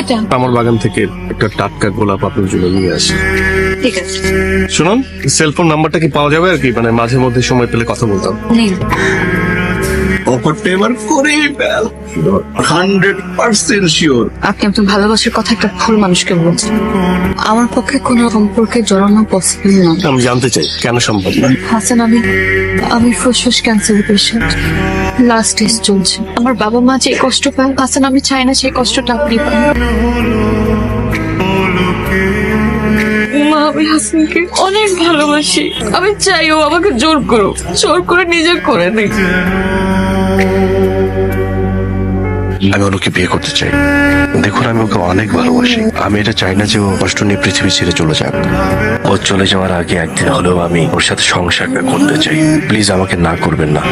এটা? আমার বাগান থেকে একটা টাটকা গোলাপ আপনার জন্য নিয়ে আসি। ঠিক আছে, শুনুন, সেলফোন নাম্বারটা কি পাওয়া যাবে আর কি, মানে মাঝে মধ্যে সময় পেলে কথা বলতাম। নিন। অফারটা এবার করেই ফেল, 100% শিওর। আপনি আপনার ভালোবাসার কথা একটা ভুল মানুষকে বলছেন। আমার পক্ষে কোনো সম্পর্কে জড়ানো পসিবল না। আমি জানতে চাই কেন সম্ভব না। হাসান, আমি ফুসফুস ক্যান্সার পেশেন্ট, লাস্ট স্টেজ চলছে। আমার বাবা মা যে কষ্ট পায়, হাসান আমি চাই না সেই কষ্টটা আপনি পান। মা, আমি হাসানকে অনেক ভালোবাসি। আমি চাই ও আমাকে জোর করে নিজে করে নেই। আমি ওকে বিয়ে করতে চাই। দেখুন, আমি ওকে অনেক ভালোবাসি। আমি এটা চাই না যে ও কষ্ট নিয়ে পৃথিবী ছেড়ে চলে যাক। ও চলে যাওয়ার আগে একদিন হলেও আমি ওর সাথে সংসারটা করতে চাই। প্লিজ আমাকে না করবেন না।